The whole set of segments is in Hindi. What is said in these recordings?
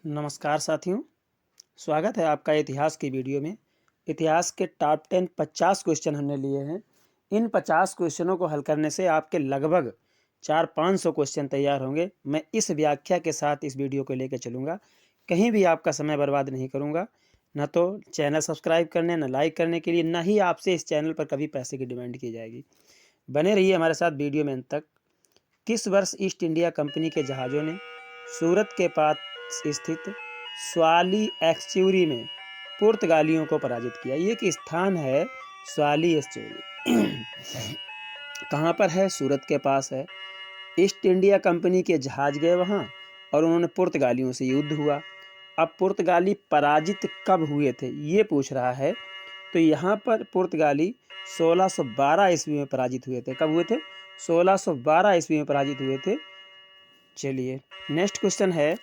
नमस्कार साथियों, स्वागत है आपका इतिहास की वीडियो में। इतिहास के टॉप 10 50 क्वेश्चन हमने लिए हैं। इन 50 क्वेश्चनों को हल करने से आपके लगभग 400-500 क्वेश्चन तैयार होंगे। मैं इस व्याख्या के साथ इस वीडियो को लेकर चलूँगा। कहीं भी आपका समय बर्बाद नहीं करूँगा। न तो चैनल सब्सक्राइब करने, न लाइक करने के लिए, न ही आपसे इस चैनल पर कभी पैसे की डिमांड की जाएगी। बने रहिए हमारे साथ वीडियो में अंत तक। किस वर्ष ईस्ट इंडिया कंपनी के जहाज़ों ने सूरत के पास स्थित स्वाली एक्सच्यूरी में पुर्तगालियों को पराजित किया? ये एक स्थान है, स्वाली एक्सच्यूरी। कहाँ पर है? सूरत के पास है। ईस्ट इंडिया कंपनी के जहाज गए वहाँ और उन्होंने पुर्तगालियों से युद्ध हुआ। अब पुर्तगाली पराजित कब हुए थे ये पूछ रहा है। तो यहाँ पर पुर्तगाली 1612 ईस्वी में पराजित हुए थे। कब हुए थे? 1612 ईस्वी में पराजित हुए थे। चलिए नेक्स्ट क्वेश्चन है,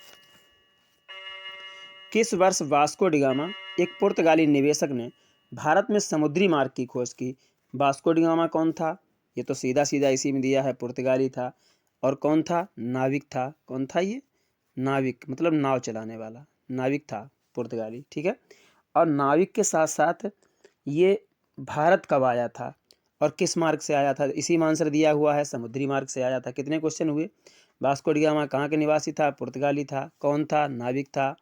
किस वर्ष वास्को डिगामा एक पुर्तगाली निवेशक ने भारत में समुद्री मार्ग की खोज की? वास्को डिगामा कौन था? ये तो सीधा सीधा इसी में दिया है, पुर्तगाली था। और कौन था? नाविक था। कौन था ये? नाविक, मतलब नाव चलाने वाला नाविक था, पुर्तगाली। ठीक है। और नाविक के साथ साथ ये भारत कब आया था और किस मार्ग से आया था? इसी में आंसर दिया हुआ है, समुद्री मार्ग से आया था। कितने क्वेश्चन हुए? वास्को डिगामा कहाँ के निवासी था? पुर्तगाली था। कौन था? नाविक था।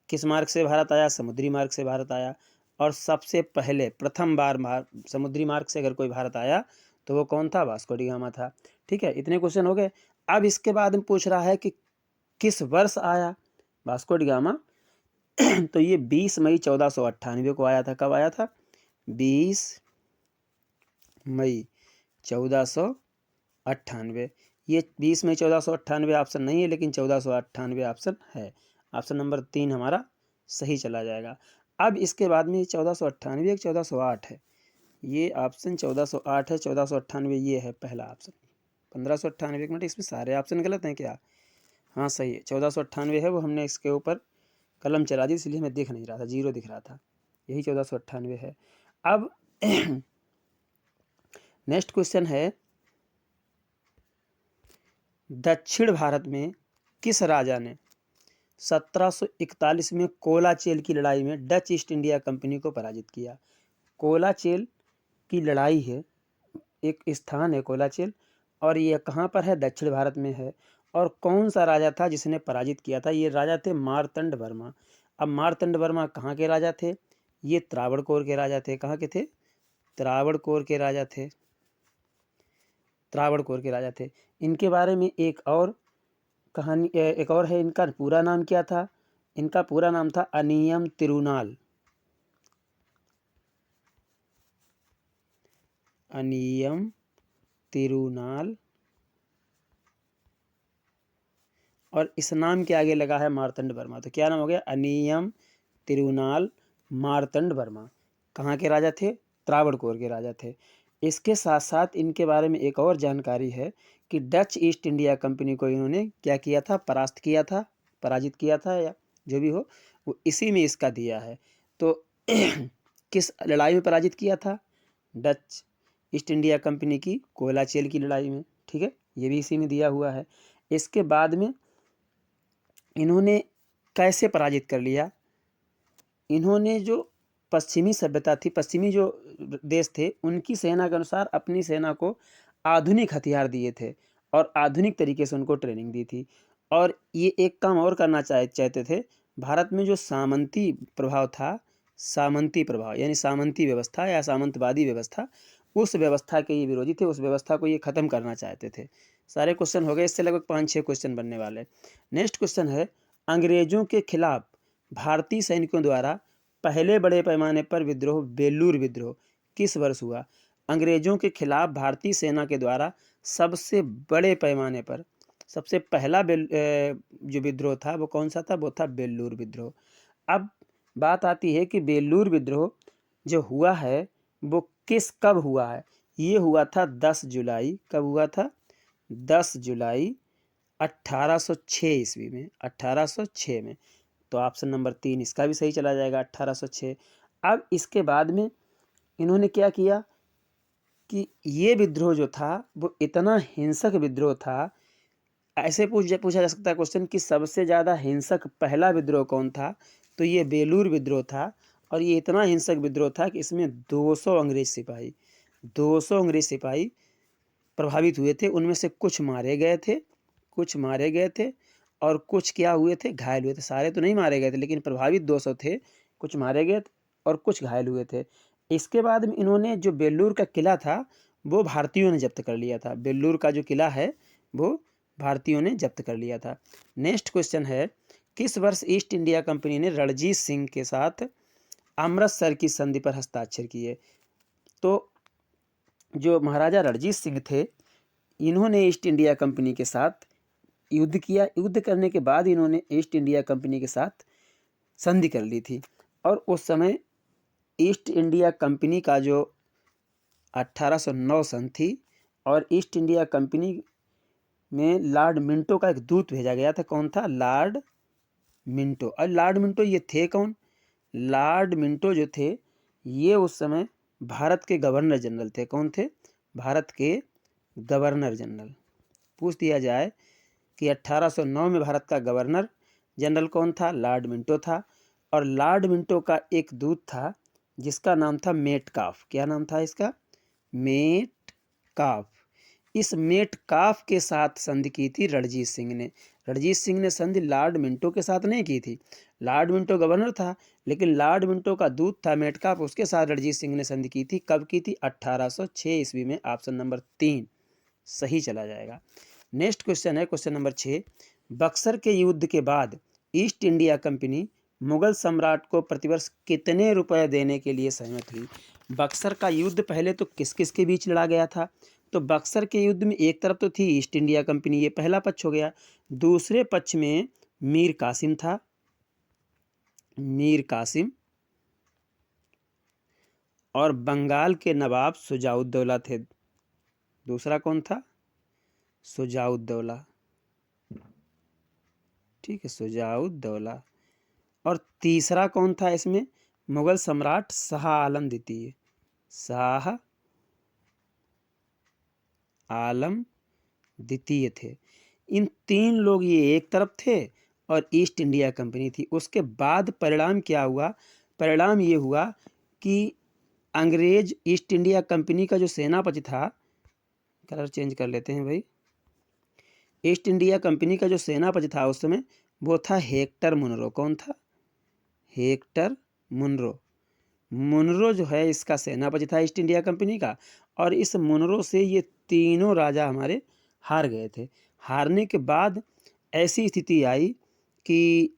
किस मार्ग से भारत आया? समुद्री मार्ग से भारत आया। और सबसे पहले प्रथम बार समुद्री मार्ग से अगर कोई भारत आया तो वो कौन था? वास्को डिगामा था। ठीक है, इतने क्वेश्चन हो गए। अब इसके बाद में पूछ रहा है कि किस वर्ष आया वास्को डिगामा? तो ये 20 मई 1498 को आया था। कब आया था? 20 मई 1498। ये 20 मई 1498 ऑप्शन नहीं है, लेकिन 1498 ऑप्शन है। ऑप्शन नंबर 3 हमारा सही चला जाएगा। अब इसके बाद में 1498 एक 1408 है। ये ऑप्शन 1408 है, 1498 ये है पहला ऑप्शन। 1598, एक मिनट, इसमें सारे ऑप्शन गलत हैं क्या? हाँ सही है, 1498 है। वो हमने इसके ऊपर कलम चला दी, इसलिए हमें दिख नहीं रहा था, जीरो दिख रहा था। यही 1498 है। अब नेक्स्ट क्वेश्चन है, दक्षिण भारत में किस राजा ने 1741 में कोलाचेल की लड़ाई में डच ईस्ट इंडिया कंपनी को पराजित किया? कोलाचेल की लड़ाई है, एक स्थान है कोलाचेल, और ये कहाँ पर है? दक्षिण भारत में है। और कौन सा राजा था जिसने पराजित किया था? ये राजा थे मार्तंड वर्मा। अब मार्तंड वर्मा कहाँ के राजा थे? ये त्रावणकोर के राजा थे। कहाँ के थे? त्रावणकोर के राजा थे। त्रावणकोर के राजा थे। इनके बारे में एक और कहानी, एक और है। इनका पूरा नाम क्या था? इनका पूरा नाम था अनियम तिरुनाल। अनियम तिरुनाल। और इस नाम के आगे लगा है मार्तंड वर्मा। तो क्या नाम हो गया? अनियम तिरुनाल मार्तंड वर्मा। कहाँ के राजा थे? त्रावणकोर के राजा थे। इसके साथ साथ इनके बारे में एक और जानकारी है कि डच ईस्ट इंडिया कंपनी को इन्होंने क्या किया था? परास्त किया था, पराजित किया था, या जो भी हो, वो इसी में इसका दिया है। तो किस लड़ाई में पराजित किया था? डच ईस्ट इंडिया कंपनी की कोलाचेल की लड़ाई में। ठीक है, ये भी इसी में दिया हुआ है। इसके बाद में इन्होंने कैसे पराजित कर लिया? इन्होंने जो पश्चिमी सभ्यता थी, पश्चिमी जो देश थे, उनकी सेना के अनुसार अपनी सेना को आधुनिक हथियार दिए थे और आधुनिक तरीके से उनको ट्रेनिंग दी थी। और ये एक काम और करना चाहते थे। भारत में जो सामंती प्रभाव था, सामंती प्रभाव यानी सामंती व्यवस्था या सामंतवादी व्यवस्था, उस व्यवस्था के ये विरोधी थे। उस व्यवस्था को ये ख़त्म करना चाहते थे। सारे क्वेश्चन हो गए, इससे लगभग 5-6 क्वेश्चन बनने वाले। नेक्स्ट क्वेश्चन है, अंग्रेजों के खिलाफ भारतीय सैनिकों द्वारा पहले बड़े पैमाने पर विद्रोह, बेलूर विद्रोह, किस वर्ष हुआ? अंग्रेजों के खिलाफ भारतीय सेना के द्वारा सबसे बड़े पैमाने पर सबसे पहला जो विद्रोह था वो कौन सा था? वो था बेलूर विद्रोह। अब बात आती है कि बेलूर विद्रोह जो हुआ है वो कब हुआ है? ये हुआ था 10 जुलाई। कब हुआ था? 10 जुलाई 1806 ईस्वी में, 1806 में। तो ऑप्शन नंबर 3 इसका भी सही चला जाएगा, 1806। अब इसके बाद में इन्होंने क्या किया कि ये विद्रोह जो था वो इतना हिंसक विद्रोह था। ऐसे पूछा जा सकता है क्वेश्चन कि सबसे ज़्यादा हिंसक पहला विद्रोह कौन था, तो ये बेलूर विद्रोह था। और ये इतना हिंसक विद्रोह था कि इसमें 200 अंग्रेज सिपाही प्रभावित हुए थे। उनमें से कुछ मारे गए थे और कुछ क्या हुए थे, घायल हुए थे। सारे तो नहीं मारे गए थे, लेकिन प्रभावित 200 थे, कुछ मारे गए और कुछ घायल हुए थे। इसके बाद में इन्होंने जो बेलूर का किला था वो भारतीयों ने जब्त कर लिया था। बेलूर का जो किला है वो भारतीयों ने जब्त कर लिया था। नेक्स्ट क्वेश्चन है, किस वर्ष ईस्ट इंडिया कंपनी ने रणजीत सिंह के साथ अमृतसर की संधि पर हस्ताक्षर किए? तो जो महाराजा रणजीत सिंह थे, इन्होंने ईस्ट इंडिया कंपनी के साथ युद्ध किया। युद्ध करने के बाद इन्होंने ईस्ट इंडिया कंपनी के साथ संधि कर ली थी। और उस समय ईस्ट इंडिया कंपनी का जो 1809 सन थी, और ईस्ट इंडिया कंपनी में लॉर्ड मिंटो का एक दूत भेजा गया था। कौन था? Lord Minto. और लॉर्ड मिंटो ये थे कौन? लॉर्ड मिंटो जो थे ये उस समय भारत के गवर्नर जनरल थे। कौन थे? भारत के गवर्नर जनरल। पूछ दिया जाए कि 1809 में भारत का गवर्नर जनरल कौन था? लॉर्ड मिंटो था। और लॉर्ड मिंटो का एक दूत था जिसका नाम था मेटकाफ। क्या नाम था इसका? मेटकाफ। इस मेटकाफ के साथ संधि की थी रणजीत सिंह ने। रणजीत सिंह ने संधि लॉर्ड मिंटो के साथ नहीं की थी। लॉर्ड मिंटो गवर्नर था, लेकिन लॉर्ड मिंटो का दूत था मेटकाफ, उसके साथ रणजीत सिंह ने संधि की थी। कब की थी? 1806 ईस्वी में। ऑप्शन नंबर 3 सही चला जाएगा। नेक्स्ट क्वेश्चन है क्वेश्चन नंबर 6। बक्सर के युद्ध के बाद ईस्ट इंडिया कंपनी मुगल सम्राट को प्रतिवर्ष कितने रुपए देने के लिए सहमत हुई? बक्सर का युद्ध पहले तो किस किस के बीच लड़ा गया था? तो बक्सर के युद्ध में एक तरफ तो थी ईस्ट इंडिया कंपनी, ये पहला पक्ष हो गया। दूसरे पक्ष में मीर कासिम था, मीर कासिम, और बंगाल के नवाब शुजाउद्दौला थे। दूसरा कौन था? शुजाउद्दौला। ठीक है, शुजाउद्दौला। और तीसरा कौन था इसमें? मुगल सम्राट शाह आलम द्वितीय। शाह आलम द्वितीय थे। इन तीन लोग ये एक तरफ थे और ईस्ट इंडिया कंपनी थी। उसके बाद परिणाम क्या हुआ? परिणाम ये हुआ कि अंग्रेज ईस्ट इंडिया कंपनी का जो सेनापति था, कलर चेंज कर लेते हैं भाई, ईस्ट इंडिया कंपनी का जो सेनापति था उस समय वो था हेक्टर मुनरो। कौन था? Hector Munro. मुनरो जो है इसका सेनापति था ईस्ट इंडिया कंपनी का। और इस मुनरो से ये तीनों राजा हमारे हार गए थे। हारने के बाद ऐसी स्थिति आई कि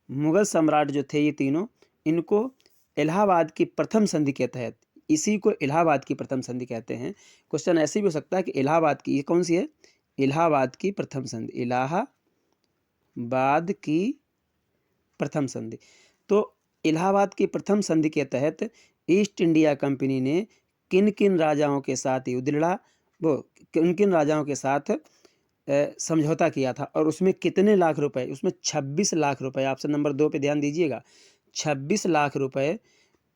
मुगल सम्राट जो थे ये तीनों, इनको इलाहाबाद की प्रथम संधि के तहत, इसी को इलाहाबाद की प्रथम संधि कहते हैं। क्वेश्चन ऐसे भी हो सकता है कि इलाहाबाद की, ये कौन सी है? इलाहाबाद की प्रथम संधि। इलाहाबाद की प्रथम संधि। तो इलाहाबाद की प्रथम संधि के तहत ईस्ट इंडिया कंपनी ने किन किन राजाओं के साथ युद्ध लड़ा, वो किन किन राजाओं के साथ समझौता किया था, और उसमें कितने लाख रुपए? उसमें 26 लाख रुपए। ऑप्शन नंबर 2 पे ध्यान दीजिएगा। 26 लाख रुपए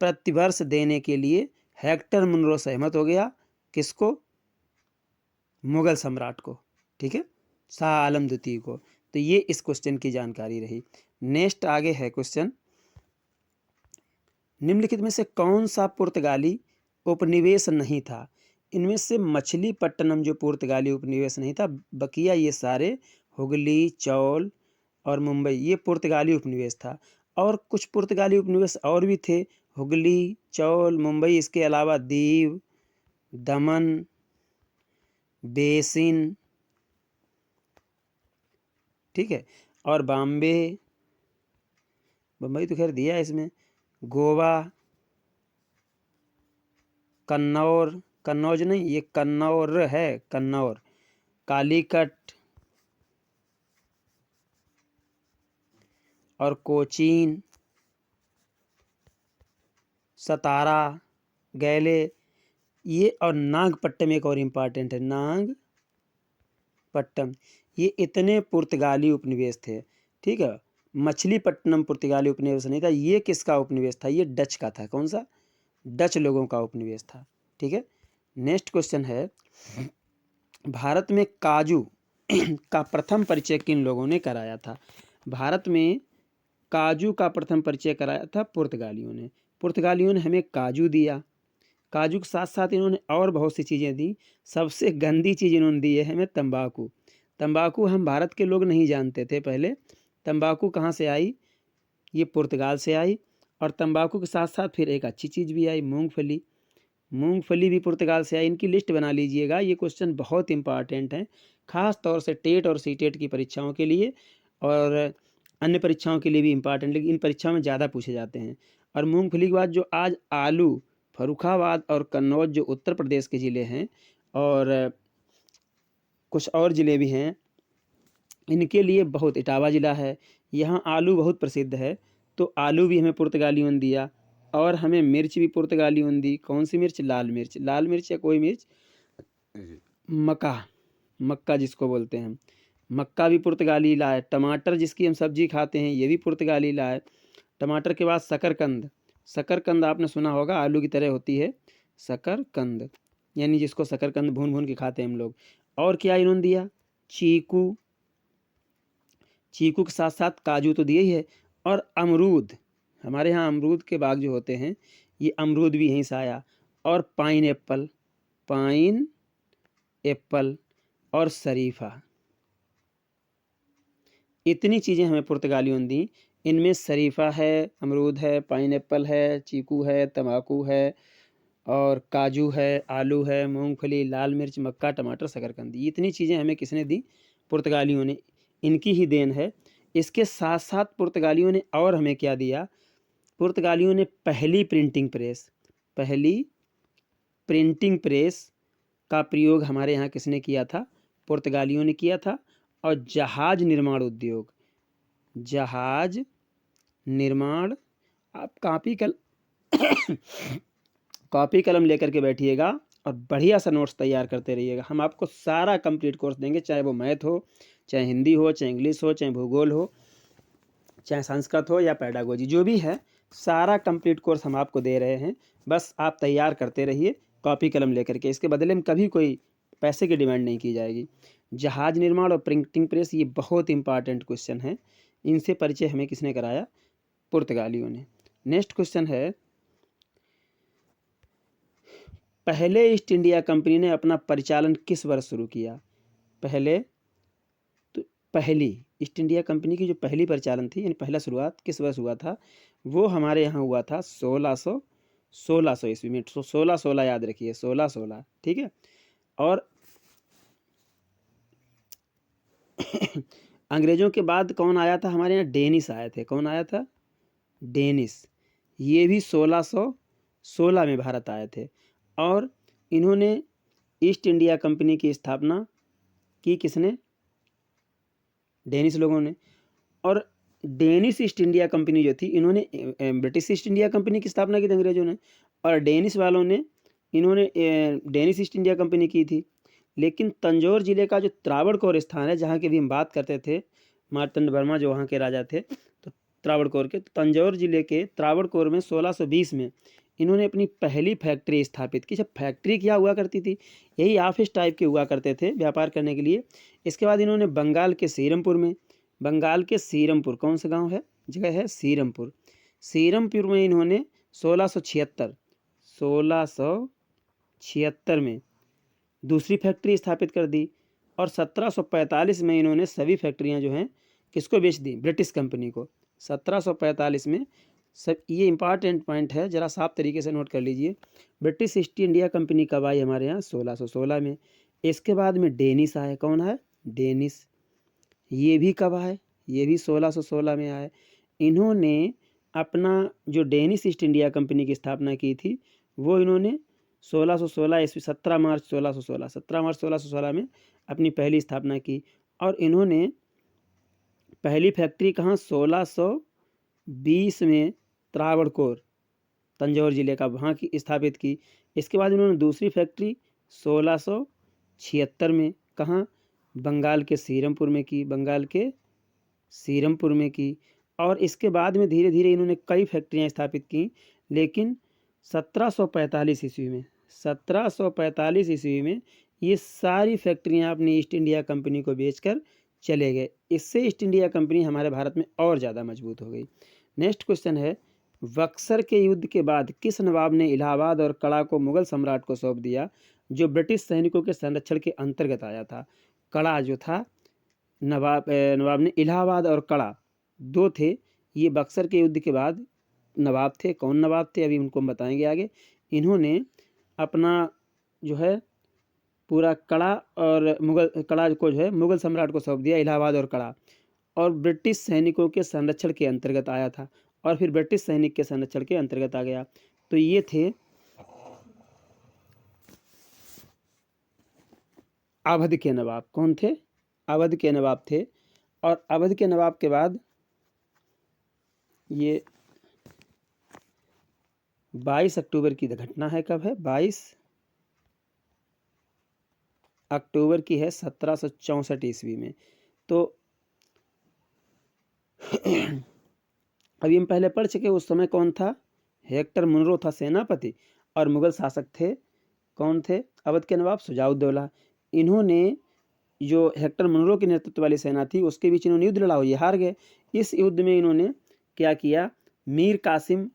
प्रतिवर्ष देने के लिए हेक्टर मुनरो सहमत हो गया। किसको? मुगल सम्राट को। ठीक है, शाह आलम द्वितीय को। तो ये इस क्वेश्चन की जानकारी रही। नेक्स्ट आगे है क्वेश्चन, निम्नलिखित में से कौन सा पुर्तगाली उपनिवेश नहीं था? इनमें से मछलीपट्टनम जो पुर्तगाली उपनिवेश नहीं था, बकिया ये सारे हुगली, चौल और मुंबई ये पुर्तगाली उपनिवेश था। और कुछ पुर्तगाली उपनिवेश और भी थे, हुगली, चौल, मुंबई, इसके अलावा दीव, दमन, बेसिन, ठीक है, और बॉम्बे, बम्बई तो खैर दिया है इसमें, गोवा, कन्नौर, कन्नौज नहीं, ये कन्नौर है, कन्नौर, कालीकट और कोचीन, सतारा, गैले, ये, और नागपट्टम एक और इम्पॉर्टेंट है, नागपट्टम। ये इतने पुर्तगाली उपनिवेश थे। ठीक है, मछलीपट्टनम पुर्तगाली उपनिवेश नहीं था। ये किसका उपनिवेश था? ये डच का था। कौन सा? डच लोगों का उपनिवेश था। ठीक है, नेक्स्ट क्वेश्चन है, भारत में काजू का प्रथम परिचय किन लोगों ने कराया था? भारत में काजू का प्रथम परिचय कराया था पुर्तगालियों ने। पुर्तगालियों ने हमें काजू दिया, काजू के साथ साथ इन्होंने और बहुत सी चीज़ें दी। सबसे गंदी चीज़ इन्होंने दी है हमें तंबाकू। तंबाकू हम भारत के लोग नहीं जानते थे पहले। तंबाकू कहाँ से आई? ये पुर्तगाल से आई। और तंबाकू के साथ साथ फिर एक अच्छी चीज़ भी आई, मूंगफली। मूंगफली भी पुर्तगाल से आई। इनकी लिस्ट बना लीजिएगा, ये क्वेश्चन बहुत इंपॉर्टेंट हैं, ख़ास तौर से टेट और सीटेट की परीक्षाओं के लिए और अन्य परीक्षाओं के लिए भी इम्पॉर्टेंट, लेकिन इन परीक्षाओं में ज़्यादा पूछे जाते हैं। और मूंगफली के बाद जो आज आलू, फर्रुखाबाद और कन्नौज जो उत्तर प्रदेश के ज़िले हैं और कुछ और ज़िले भी हैं, इनके लिए बहुत, इटावा ज़िला है, यहाँ आलू बहुत प्रसिद्ध है। तो आलू भी हमें पुर्तगालियों ने दिया और हमें मिर्च भी पुर्तगालियों ने दी। कौन सी मिर्च? लाल मिर्च। लाल मिर्च या कोई मिर्च, मक्का, मक्का जिसको बोलते हैं, मक्का भी पुर्तगाली लाए। टमाटर जिसकी हम सब्जी खाते हैं, ये भी पुर्तगाली लाए। टमाटर के बाद शकरकंद। शकरकंद आपने सुना होगा, आलू की तरह होती है शकरकंद, यानी जिसको शकरकंद भून भून के खाते हैं हम लोग। और क्या इन्होंने दिया? चीकू। चीकू के साथ साथ काजू तो दिए ही है। और अमरूद, हमारे यहाँ अमरूद के बाग जो होते हैं, ये अमरूद भी यहीं से आया। और पाइन एप्पल, पाइन एप्पल और शरीफा, इतनी चीज़ें हमें पुर्तगालियों ने दी। इनमें शरीफा है, अमरूद है, पाइन एप्पल है, चीकू है, तंबाकू है और काजू है, आलू है, मूंगफली, लाल मिर्च, मक्का, टमाटर, शकरकंद, इतनी चीज़ें हमें किसने दी? पुर्तगालियों ने। इनकी ही देन है। इसके साथ साथ पुर्तगालियों ने और हमें क्या दिया? पुर्तगालियों ने पहली प्रिंटिंग प्रेस, पहली प्रिंटिंग प्रेस का प्रयोग हमारे यहाँ किसने किया था? पुर्तगालियों ने किया था। और जहाज निर्माण उद्योग, जहाज निर्माण, आप कॉपी कलम लेकर के बैठिएगा और बढ़िया सा नोट्स तैयार करते रहिएगा। हम आपको सारा कंप्लीट कोर्स देंगे, चाहे वो मैथ हो, चाहे हिंदी हो, चाहे इंग्लिश हो, चाहे भूगोल हो, चाहे संस्कृत हो या पैडागोजी, जो भी है सारा कंप्लीट कोर्स हम आपको दे रहे हैं। बस आप तैयार करते रहिए कॉपी कलम लेकर के। इसके बदले में कभी कोई पैसे की डिमांड नहीं की जाएगी। जहाज निर्माण और प्रिंटिंग प्रेस, ये बहुत इंपॉर्टेंट क्वेश्चन है। इनसे परिचय हमें किसने कराया? पुर्तगालियों ने। नेक्स्ट क्वेश्चन है, पहले ईस्ट इंडिया कंपनी ने अपना परिचालन किस वर्ष शुरू किया? पहली ईस्ट इंडिया कंपनी की जो पहली परिचालन थी, यानी पहला शुरुआत किस वर्ष हुआ था? वो हमारे यहाँ हुआ था 1600 ईस्वी में। 1616 याद रखिए, 1616, ठीक है। और अंग्रेजों के बाद कौन आया था हमारे यहाँ? डेनिस आए थे। कौन आया था? डेनिस। ये भी 1616 में भारत आए थे। और इन्होंने ईस्ट इंडिया कंपनी की स्थापना की, किसने? डेनिस लोगों ने। और डेनिस ईस्ट इंडिया कंपनी जो थी, इन्होंने ब्रिटिश ईस्ट इंडिया कंपनी की स्थापना की थी अंग्रेजों ने, और डेनिस वालों ने, इन्होंने डेनिस ईस्ट इंडिया कंपनी की थी। लेकिन तंजौर ज़िले का जो त्रावणकोर स्थान है, जहाँ की भी हम बात करते थे, मार्तंड वर्मा जो वहाँ के राजा थे, तो त्रावणकोर के, तो तंजौर ज़िले के त्रावणकोर में 1620 में इन्होंने अपनी पहली फैक्ट्री स्थापित की। जब फैक्ट्री क्या हुआ करती थी, यही ऑफिस टाइप के हुआ करते थे व्यापार करने के लिए। इसके बाद इन्होंने बंगाल के सीरमपुर में, बंगाल के सीरमपुर, कौन सा गांव है, जगह है सीरमपुर, सीरमपुर में इन्होंने 1676 में दूसरी फैक्ट्री स्थापित कर दी। और 1745 में इन्होंने सभी फैक्ट्रियां जो हैं किसको बेच दी? ब्रिटिश कंपनी को। 1745 में सब, ये इंपॉर्टेंट पॉइंट है, ज़रा साफ तरीके से नोट कर लीजिए। ब्रिटिश ईस्ट इंडिया कंपनी कब आई हमारे यहाँ? 1616 में। इसके बाद में डेनिस आए। कौन है? डेनिस। ये भी कब आए? ये भी 1616 में आए। इन्होंने अपना जो डेनिस ईस्ट इंडिया कंपनी की स्थापना की थी, वो इन्होंने 1616 ईस्वी, 17 मार्च 1616 में अपनी पहली स्थापना की। और इन्होंने पहली फैक्ट्री कहाँ? 1620 में त्रावणकोर, तंजौर ज़िले का, वहाँ की स्थापित की। इसके बाद इन्होंने दूसरी फैक्ट्री 1676 में, कहाँ? बंगाल के सीरमपुर में की, बंगाल के सीरमपुर में की। और इसके बाद में धीरे धीरे इन्होंने कई फैक्ट्रियाँ स्थापित की। लेकिन 1745 ईस्वी में, 1745 ईस्वी में ये सारी फैक्ट्रियाँ अपनी ईस्ट इंडिया कंपनी को बेचकर चले गए। इससे ईस्ट इंडिया कंपनी हमारे भारत में और ज़्यादा मजबूत हो गई। नेक्स्ट क्वेश्चन है, बक्सर के युद्ध के बाद किस नवाब ने इलाहाबाद और कड़ा को मुगल सम्राट को सौंप दिया, जो ब्रिटिश सैनिकों के संरक्षण के अंतर्गत आया था? कड़ा जो था, नवाब ने इलाहाबाद और कड़ा दो थे, ये बक्सर के युद्ध के बाद नवाब थे। कौन नवाब थे अभी उनको हम बताएंगे आगे। इन्होंने अपना जो है पूरा कड़ा और कड़ा को जो है मुगल सम्राट को सौंप दिया, इलाहाबाद और कड़ा, और ब्रिटिश सैनिकों के संरक्षण के अंतर्गत आया था, और फिर ब्रिटिश सैनिक के संरक्षण के अंतर्गत आ गया। तो ये थे अवध के नवाब। कौन थे? अवध के नवाब थे। और अवध के नवाब के बाद ये 22 अक्टूबर की घटना है। कब है? 22 अक्टूबर की है 1764 ईस्वी में। तो अभी हम पहले पढ़ चुके, उस समय कौन था? हेक्टर मुनरो था सेनापति, और मुगल शासक थे। कौन थे? अवध के नवाब शुजाउद्दौला। इन्होंने जो हेक्टर मुनरो के नेतृत्व वाली सेना थी उसके बीच इन्होंने युद्ध लड़ा और ये हार गए। इस युद्ध में इन्होंने क्या किया? मीर कासिम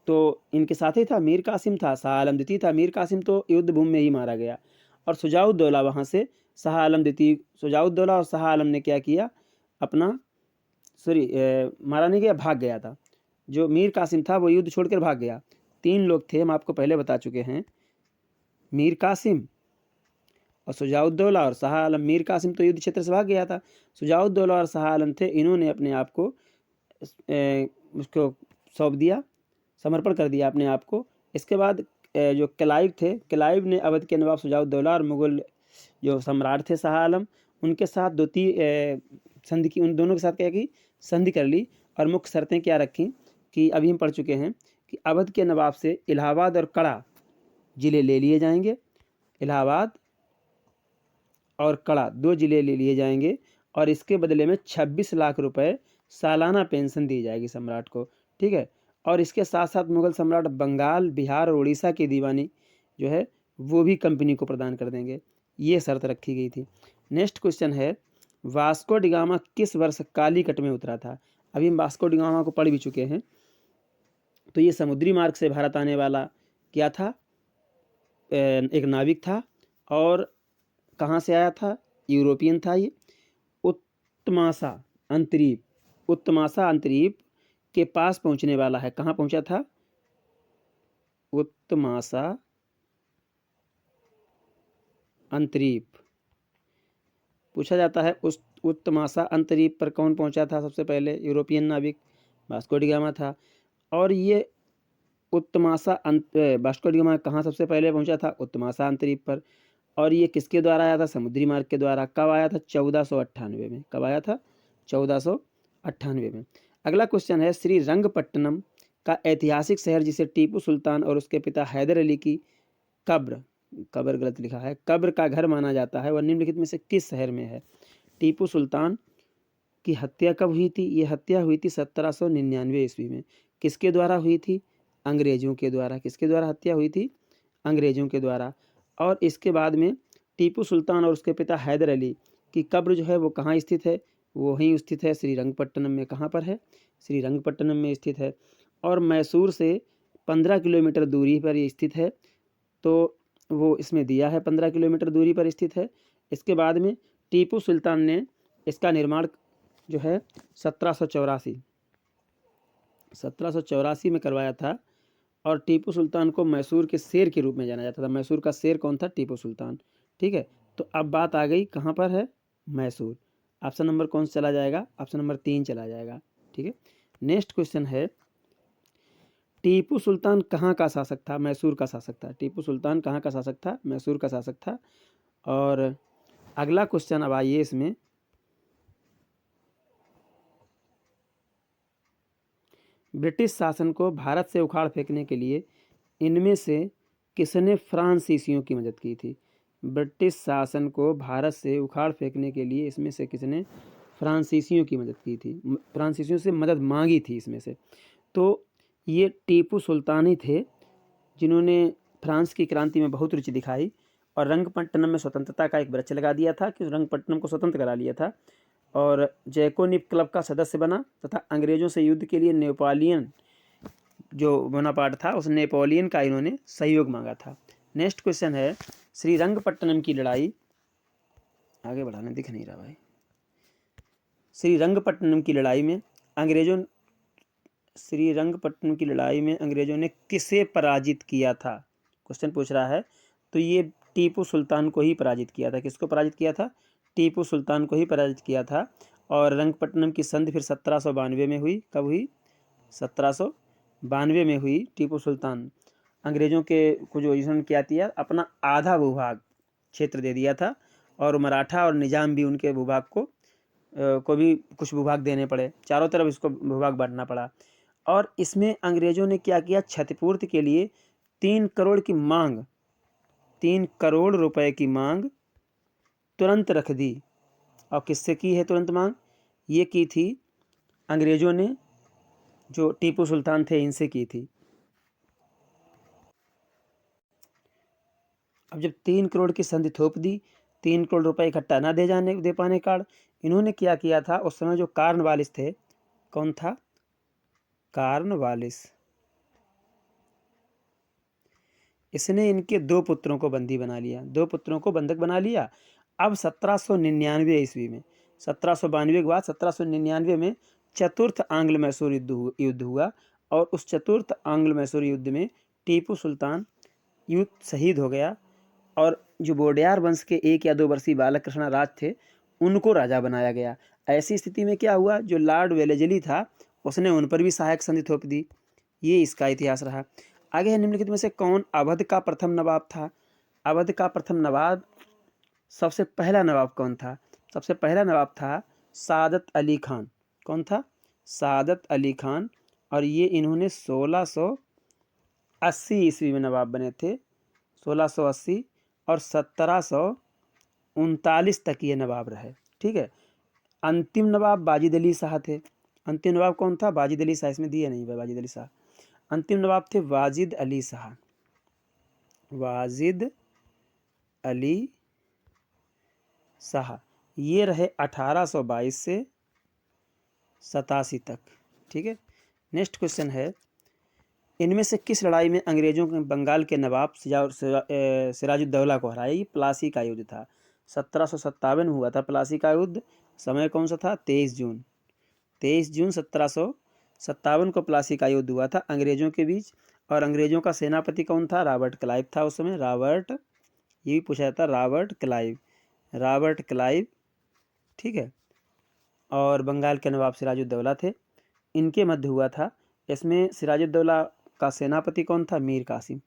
तो इनके साथ ही था, मीर कासिम था, शाह आलम द्वितीय था। मीर कासिम तो युद्ध भूमि में ही मारा गया, और शुजाउद्दौला वहाँ से शाह आलम द्वितीय, शुजाउद्दौला और शाह आलम ने क्या किया? अपना मारा नहीं गया, भाग गया था। जो मीर कासिम था वो युद्ध छोड़कर भाग गया। 3 लोग थे, हम आपको पहले बता चुके हैं, मीर कासिम और शुजाउद्दौला और शाह आलम। मीर कासिम तो युद्ध क्षेत्र से भाग गया था, शुजाउद्दौला और शाह आलम थे, इन्होंने अपने आप को उसको सौंप दिया, समर्पण कर दिया अपने आप को। इसके बाद जो क्लाइव थे, क्लाइव ने अवध के नवाब शुजाउद्दौला और मुगल जो सम्राट थे शाह आलम, उनके साथ संधि की, उन दोनों के साथ क्या की? संधि कर ली। और मुख्य शर्तें क्या रखी कि अभी हम पढ़ चुके हैं कि अवध के नवाब से इलाहाबाद और कड़ा जिले ले लिए जाएंगे, इलाहाबाद और कड़ा 2 जिले ले लिए जाएंगे, और इसके बदले में 26 लाख रुपए सालाना पेंशन दी जाएगी सम्राट को। ठीक है। और इसके साथ साथ मुगल सम्राट बंगाल, बिहार और उड़ीसा की दीवानी जो है वो भी कंपनी को प्रदान कर देंगे। ये शर्त रखी गई थी। नेक्स्ट क्वेश्चन है, वास्को डिगामा किस वर्ष कालीकट में उतरा था? अभी हम वास्को डिगामा को पढ़ भी चुके हैं। तो ये समुद्री मार्ग से भारत आने वाला क्या था? एक नाविक था। और कहाँ से आया था? यूरोपियन था ये। उत्तमासा अंतरीप के पास पहुंचने वाला है। कहाँ पहुंचा था? उत्तमासा अंतरीप पूछा जाता है। उस उत्तमासा अंतरीप पर कौन पहुंचा था सबसे पहले? यूरोपियन नाविक वास्को डिगामा था। और ये वास्को डिगामा कहाँ सबसे पहले पहुंचा था? उत्तमासा अंतरीप पर। और ये किसके द्वारा आया था? समुद्री मार्ग के द्वारा। कब आया था? 1498 में। कब आया था? 1498 में। अगला क्वेश्चन है, श्री रंगपट्टनम का ऐतिहासिक शहर जिसे टीपू सुल्तान और उसके पिता हैदर अली की कब्र गलत लिखा है, कब्र का घर माना जाता है, वह निम्नलिखित में से किस शहर में है? टीपू सुल्तान की हत्या कब हुई थी? ये हत्या हुई थी 1799 ईस्वी में। किसके द्वारा हुई थी? अंग्रेजों के द्वारा। किसके द्वारा हत्या हुई थी? अंग्रेजों के द्वारा। और इसके बाद में टीपू सुल्तान और उसके पिता हैदर अली की कब्र जो है वो कहाँ स्थित है? वो वहीं स्थित है, श्रीरंगपट्टनम में। कहाँ पर है? श्रीरंगपट्टनम में स्थित है। और मैसूर से 15 किलोमीटर दूरी पर ये स्थित है। तो वो इसमें दिया है 15 किलोमीटर दूरी पर स्थित है। इसके बाद में टीपू सुल्तान ने इसका निर्माण जो है 1784 में करवाया था। और टीपू सुल्तान को मैसूर के शेर के रूप में जाना जाता था। मैसूर का शेर कौन था? टीपू सुल्तान। ठीक है। तो अब बात आ गई कहाँ पर है? मैसूर। ऑप्शन नंबर कौन सा चला जाएगा? ऑप्शन नंबर 3 चला जाएगा। ठीक है। नेक्स्ट क्वेश्चन है, टीपू सुल्तान कहाँ का शासक था? मैसूर का शासक था। टीपू सुल्तान कहाँ का शासक था? मैसूर का शासक था। और अगला क्वेश्चन अब आइए इसमें, ब्रिटिश शासन को भारत से उखाड़ फेंकने के लिए इनमें से किसने फ्रांसीसियों की मदद की थी? ब्रिटिश शासन को भारत से उखाड़ फेंकने के लिए इसमें से किसने फ्रांसीसियों की मदद की थी? फ्रांसीसियों से मदद मांगी थी इसमें से। तो ये टीपू सुल्तान ही थे जिन्होंने फ्रांस की क्रांति में बहुत रुचि दिखाई और रंगपट्टनम में स्वतंत्रता का एक वृक्ष लगा दिया था कि रंगपट्टनम को स्वतंत्र करा लिया था। और जैकोनिप क्लब का सदस्य बना तथा अंग्रेजों से युद्ध के लिए नेपोलियन जो बोनापार्ट था उस नेपोलियन का इन्होंने सहयोग मांगा था। नेक्स्ट क्वेश्चन है श्रीरंगपट्टनम की लड़ाई, आगे बढ़ाने दिख नहीं रहा भाई। श्रीरंगपट्टनम की लड़ाई में अंग्रेजों ने किसे पराजित किया था, क्वेश्चन पूछ रहा है। तो ये टीपू सुल्तान को ही पराजित किया था। किसको पराजित किया था? टीपू सुल्तान को ही पराजित किया था। और रंगपट्टनम की संधि फिर 1792 में हुई। कब हुई? 1792 में हुई। टीपू सुल्तान अंग्रेजों के को जो इन्होंने क्या किया, अपना आधा भूभाग क्षेत्र दे दिया था और मराठा और निजाम भी उनके भूभाग को भी कुछ भूभाग देने पड़े, चारों तरफ इसको भूभाग बांटना पड़ा। और इसमें अंग्रेजों ने क्या किया, क्षतिपूर्ति के लिए 3 करोड़ की मांग, 3 करोड़ रुपए की मांग तुरंत रख दी। और किससे की है तुरंत मांग? ये की थी अंग्रेजों ने, जो टीपू सुल्तान थे इनसे की थी। अब जब 3 करोड़ की संधि थोप दी, 3 करोड़ रुपए इकट्ठा ना दे पाने का इन्होंने क्या किया था, उस समय जो कॉर्नवालिस थे, कौन था? कॉर्नवालिस। इसने इनके 2 पुत्रों को बंदी बना लिया, 2 पुत्रों को बंधक बना लिया। अब 1799 ईस्वी में, 1792 के बाद 1799 में चतुर्थ आंग्ल मैसूर युद्ध हुआ। और उस चतुर्थ आंग्ल मैसूर युद्ध में टीपू सुल्तान युद्ध शहीद हो गया। और जो बोडियार वंश के 1 या 2 वर्षीय बालक कृष्णा राज थे, उनको राजा बनाया गया। ऐसी स्थिति में क्या हुआ, जो लॉर्ड वेलेस्ली था उसने उन पर भी सहायक संधि थोप दी। ये इसका इतिहास रहा। आगे है, निम्नलिखित में से कौन अवध का प्रथम नवाब था? अवध का प्रथम नवाब, सबसे पहला नवाब कौन था? सबसे पहला नवाब था सादत अली खान। कौन था? सादत अली खान। और ये इन्होंने 1680 ईस्वी में नवाब बने थे, 1680। और 1739 तक ये नवाब रहे। ठीक है। अंतिम नवाब बाजिद अली शाह थे। अंतिम नवाब कौन था? बाजिद अली शाह। इसमें दिया नहीं है बाजिद अली शाह। अंतिम नवाब थे वाजिद अली शाह। वाजिद अली शाह। ये रहे 1822 से 87 तक। ठीक है। नेक्स्ट क्वेश्चन है, इनमें से किस लड़ाई में अंग्रेजों के बंगाल के नवाब सिराजुद्दौला को हराया? प्लासी का युद्ध था। 1757 में हुआ था प्लासी का युद्ध। समय कौन सा था? 23 जून। 23 जून 1757 को प्लासी का युद्ध हुआ था अंग्रेजों के बीच। और अंग्रेजों का सेनापति कौन था? रॉबर्ट क्लाइव था उस समय। रॉबर्ट, ये भी पूछा जाता, रॉबर्ट क्लाइव। Robert Clive. ठीक है। और बंगाल के नवाब सिराजुद्दौला थे, इनके मध्य हुआ था। इसमें सिराजुद्दौला का सेनापति कौन था? मीर कासिम।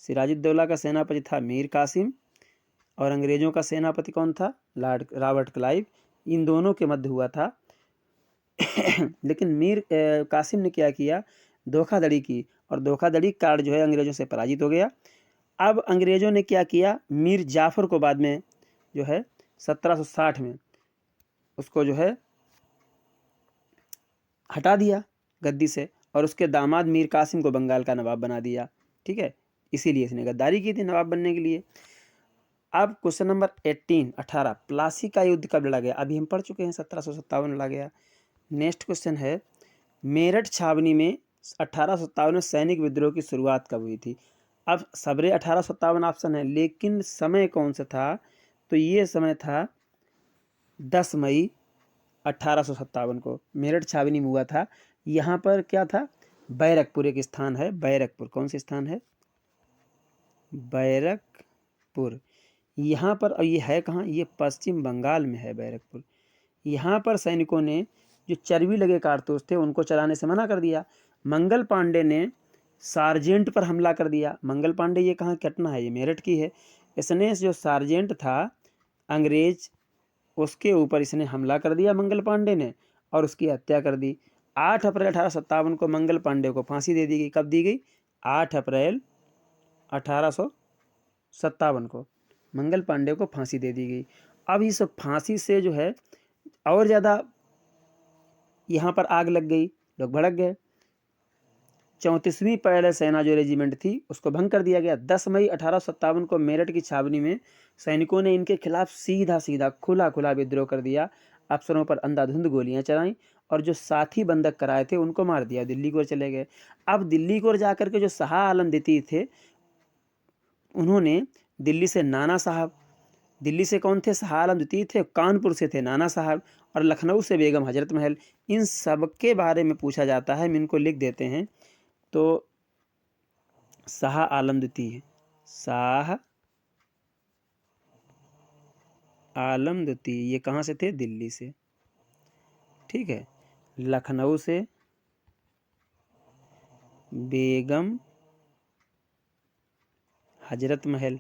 सिराजुद्दौला का सेनापति था मीर कासिम। और अंग्रेजों का सेनापति कौन था? Lord Robert Clive. इन दोनों के मध्य हुआ था। लेकिन मीर कासिम ने क्या किया? धोखाधड़ी की। और धोखाधड़ी कार्ड जो है अंग्रेजों से पराजित हो गया। अब अंग्रेजों ने क्या किया? मीर जाफर को बाद में जो है 1760 में उसको जो है हटा दिया गद्दी से, और उसके दामाद मीर कासिम को बंगाल का नवाब बना दिया। ठीक है। इसीलिए इसने गद्दारी की थी नवाब बनने के लिए। अब क्वेश्चन नंबर 18 प्लासी का युद्ध कब लड़ा गया? अभी हम पढ़ चुके हैं, 1757 लड़ा गया। नेक्स्ट क्वेश्चन है, मेरठ छावनी में 1857 में सैनिक विद्रोह की शुरुआत कब हुई थी? अब सबरे 1857 ऑप्शन है, लेकिन समय कौन सा था? तो ये समय था 10 मई 1857 को मेरठ छावनी में हुआ था। यहाँ पर क्या था? बैरकपुर एक स्थान है, बैरकपुर। कौन सा स्थान है? बैरकपुर। यहाँ पर, और ये है कहाँ? ये पश्चिम बंगाल में है बैरकपुर। यहाँ पर सैनिकों ने जो चर्बी लगे कारतूस थे उनको चलाने से मना कर दिया। मंगल पांडे ने सार्जेंट पर हमला कर दिया। मंगल पांडे, ये कहाँ की घटना है? ये मेरठ की है। इसने जो सार्जेंट था अंग्रेज, उसके ऊपर इसने हमला कर दिया मंगल पांडे ने, और उसकी हत्या कर दी। 8 अप्रैल 1857 को मंगल पांडे को फांसी दे दी गई। कब दी गई? 8 अप्रैल 1857 को मंगल पांडे को फांसी दे दी गई। अब इस फांसी से जो है और ज़्यादा यहाँ पर आग लग गई, लोग भड़क गए। 34वीं पैदल सेना जो रेजिमेंट थी उसको भंग कर दिया गया। 10 मई 1857 को मेरठ की छावनी में सैनिकों ने इनके खिलाफ सीधा सीधा खुला खुला विद्रोह कर दिया। अफसरों पर अंधाधुंध गोलियां चलाईं और जो साथी बंधक कराए थे उनको मार दिया, दिल्ली की ओर चले गए। अब दिल्ली की ओर जाकर के जो शाह आलम द्वितीय थे, उन्होंने दिल्ली से नाना साहब, दिल्ली से कौन थे? शाह आलम द्वितीय थे। कानपुर से थे नाना साहब और लखनऊ से बेगम हजरत महल। इन सब के बारे में पूछा जाता है, हम इनको लिख देते हैं। तो शाह आलम द्वितीय, शाह आलम द्वितीय ये कहाँ से थे? दिल्ली से, ठीक है। लखनऊ से बेगम हजरत महल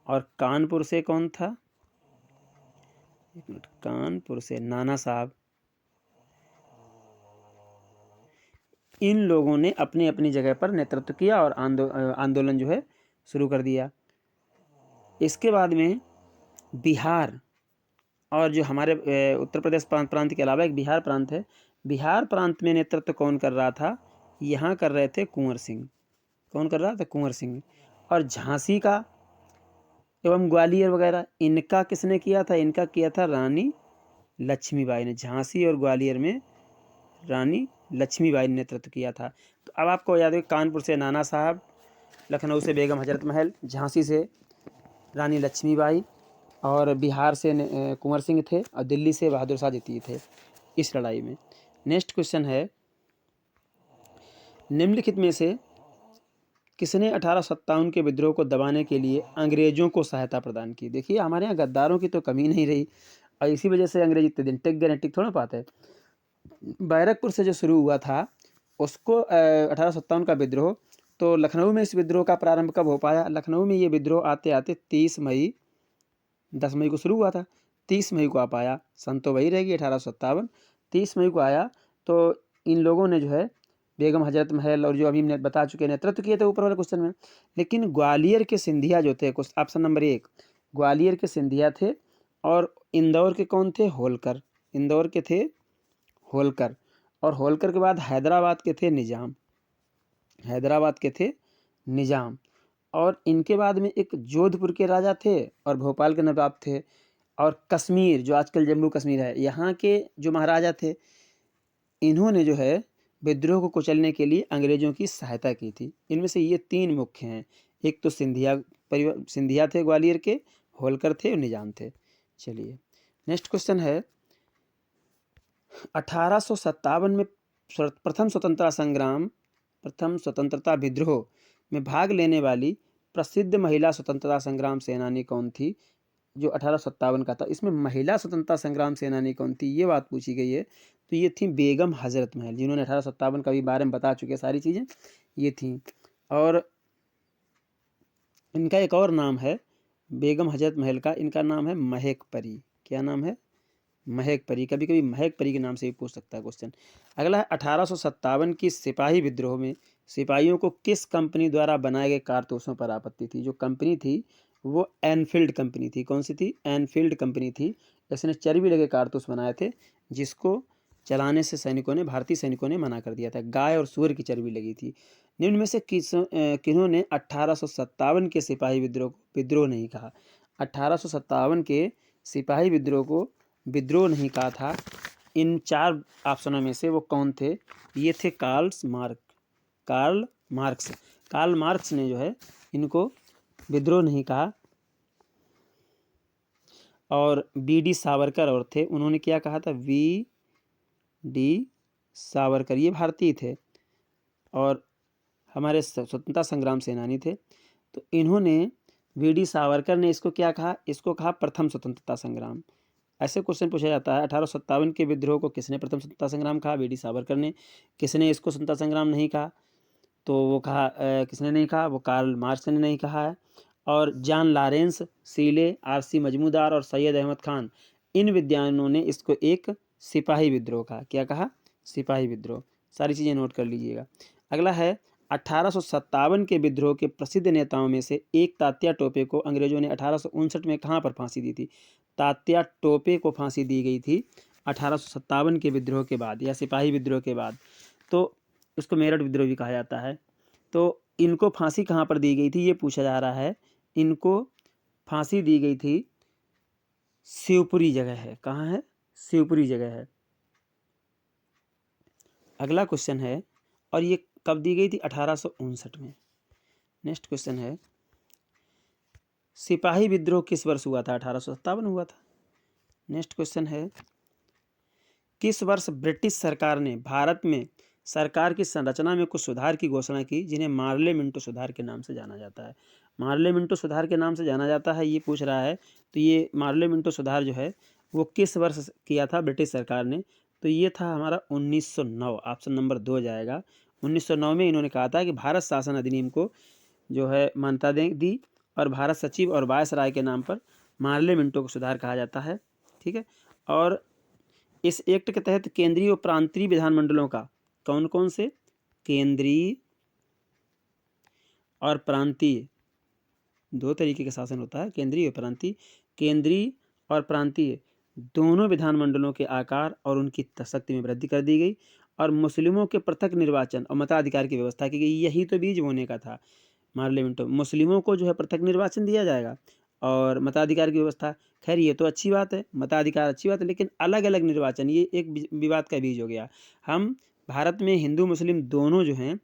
और कानपुर से कौन था? एक मिनट, कानपुर से नाना साहब। इन लोगों ने अपनी अपनी जगह पर नेतृत्व किया और आंदोलन जो है शुरू कर दिया। इसके बाद में बिहार और जो हमारे उत्तर प्रदेश प्रांत के अलावा एक बिहार प्रांत है। बिहार प्रांत में नेतृत्व कौन कर रहा था? यहाँ कर रहे थे कुंवर सिंह। कौन कर रहा था? कुंवर सिंह। और झांसी का एवं ग्वालियर वगैरह इनका किसने किया था? इनका किया था रानी लक्ष्मीबाई ने। झांसी और ग्वालियर में रानी लक्ष्मीबाई ने नेतृत्व किया था। तो अब आपको याद है, कानपुर से नाना साहब, लखनऊ से बेगम हजरत महल, झांसी से रानी लक्ष्मीबाई और बिहार से कुंवर सिंह थे और दिल्ली से बहादुर शाह द्वितीय थे इस लड़ाई में। नेक्स्ट क्वेश्चन है, निम्नलिखित में से किसने 1857 के विद्रोह को दबाने के लिए अंग्रेजों को सहायता प्रदान की? देखिए हमारे यहाँ गद्दारों की तो कमी नहीं रही और इसी वजह से अंग्रेज इतने दिन टिक गए, टिक थोड़ा पाते। बैरकपुर से जो शुरू हुआ था उसको 1857 का विद्रोह, तो लखनऊ में इस विद्रोह का प्रारंभ कब हो पाया? लखनऊ में ये विद्रोह आते आते 10 मई को शुरू हुआ था, 30 मई को आ पाया। सन तो वही रहेगी 1857, 30 मई को आया। तो इन लोगों ने जो है बेगम हजरत महल और जो अभी हमने बता चुके नेतृत्व किए थे ऊपर वाले क्वेश्चन में। लेकिन ग्वालियर के सिंधिया जो थे, ऑप्शन नंबर 1, ग्वालियर के सिंधिया थे और इंदौर के कौन थे? होलकर। इंदौर के थे होलकर और होलकर के बाद हैदराबाद के थे निजाम, हैदराबाद के थे निजाम। और इनके बाद में एक जोधपुर के राजा थे और भोपाल के नवाब थे। और कश्मीर जो आजकल जम्मू कश्मीर है, यहाँ के जो महाराजा थे, इन्होंने जो है विद्रोह को कुचलने के लिए अंग्रेजों की सहायता की थी। इनमें से ये 3 मुख्य हैं। एक तो सिंधिया थे ग्वालियर के, होलकर थे और निजाम थे। चलिए नेक्स्ट क्वेश्चन है, 1857 में प्रथम स्वतंत्रता विद्रोह में भाग लेने वाली प्रसिद्ध महिला स्वतंत्रता संग्राम सेनानी कौन थी? जो 1857 का था, इसमें महिला स्वतंत्रता संग्राम सेनानी कौन थी ये बात पूछी गई है। तो ये थी बेगम हजरत महल, जिन्होंने 1857 का भी बारे में बता चुके सारी चीज़ें ये थी। और इनका एक और नाम है बेगम हजरत महल का, इनका नाम है महक परी। क्या नाम है? महक परी। कभी कभी महक परी के नाम से भी पूछ सकता है क्वेश्चन। अगला है 1857 की सिपाही विद्रोह में सिपाहियों को किस कंपनी द्वारा बनाए गए कारतूसों पर आपत्ति थी? जो कंपनी थी वो एनफील्ड कंपनी थी। कौन सी थी? एनफील्ड कंपनी थी। इसने चर्बी लगे कारतूस बनाए थे जिसको चलाने से सैनिकों ने, भारतीय सैनिकों ने मना कर दिया था। गाय और सूअर की चर्बी लगी थी। निम्न में से किन्होंने 1857 के सिपाही विद्रोह नहीं कहा? 1857 के सिपाही विद्रोह को विद्रोह नहीं कहा था। इन 4 ऑप्शनों में से वो कौन थे? ये थे कार्ल मार्क्स ने जो है इनको विद्रोह नहीं कहा। और बी.डी. सावरकर और थे, उन्होंने क्या कहा था? बी.डी. सावरकर, ये भारतीय थे और हमारे स्वतंत्रता संग्राम सेनानी थे। तो इन्होंने, बी.डी. सावरकर ने इसको क्या कहा? इसको कहा प्रथम स्वतंत्रता संग्राम। ऐसे क्वेश्चन पूछा जाता है, 1857 के विद्रोह को किसने प्रथम स्वतंत्रता संग्राम कहा? बी.डी. सावरकर ने। किसने इसको स्वतंत्रता संग्राम नहीं कहा? तो वो कहा किसने नहीं कहा? वो कार्ल मार्क्स ने नहीं कहा है। और जॉन लॉरेंस, सीले, आर.सी. मजमूदार और सैयद अहमद खान, इन विद्वानों ने इसको एक सिपाही विद्रोह कहा। क्या कहा? सिपाही विद्रोह। सारी चीज़ें नोट कर लीजिएगा। अगला है 1857 के विद्रोह के प्रसिद्ध नेताओं में से एक तात्या टोपे को अंग्रेजों ने 1859 में कहाँ पर फांसी दी थी? तात्या टोपे को फांसी दी गई थी 1857 के विद्रोह के बाद या सिपाही विद्रोह के बाद। तो उसको मेरठ विद्रोह भी कहा जाता है। तो इनको फांसी कहाँ पर दी गई थी ये पूछा जा रहा है। इनको फांसी दी गई थी शिवपुरी जगह है। कहाँ है? शिवपुरी जगह है। अगला क्वेश्चन है, और ये कब दी गई थी? 1859 में। नेक्स्ट क्वेश्चन है, सिपाही विद्रोह किस वर्ष हुआ था? 1857 हुआ था। नेक्स्ट क्वेश्चन है, किस वर्ष ब्रिटिश सरकार ने भारत में सरकार की संरचना में कुछ सुधार की घोषणा की जिन्हें मार्ले मिंटो सुधार के नाम से जाना जाता है? मार्ले मिंटो सुधार के नाम से जाना जाता है ये पूछ रहा है। तो ये मार्ले मिंटो सुधार जो है वो किस वर्ष किया था ब्रिटिश सरकार ने? तो ये था हमारा 1909। ऑप्शन नंबर 2 जाएगा। 1909 में इन्होंने कहा था कि भारत शासन अधिनियम को जो है मान्यता दी और भारत सचिव और वायसराय के नाम पर मार्ले मिंटो को सुधार कहा जाता है। ठीक है। और इस एक्ट के तहत केंद्रीय और प्रांतीय विधानमंडलों का कौन कौन से? केंद्रीय और प्रांतीय, दो तरीके का शासन होता है, केंद्रीय और प्रांतीय। केंद्रीय और प्रांतीय दोनों विधानमंडलों के आकार और उनकी शक्ति में वृद्धि कर दी गई और मुस्लिमों के पृथक निर्वाचन और मताधिकार की व्यवस्था की गई। यही तो बीज बोने का था मार्ले मिंटो। मुस्लिमों को जो है पृथक निर्वाचन दिया जाएगा और मताधिकार की व्यवस्था। खैर ये तो अच्छी बात है, मताधिकार अच्छी बात है, लेकिन अलग अलग निर्वाचन ये एक विवाद का बीज हो गया। हम भारत में हिंदू मुस्लिम दोनों जो हैं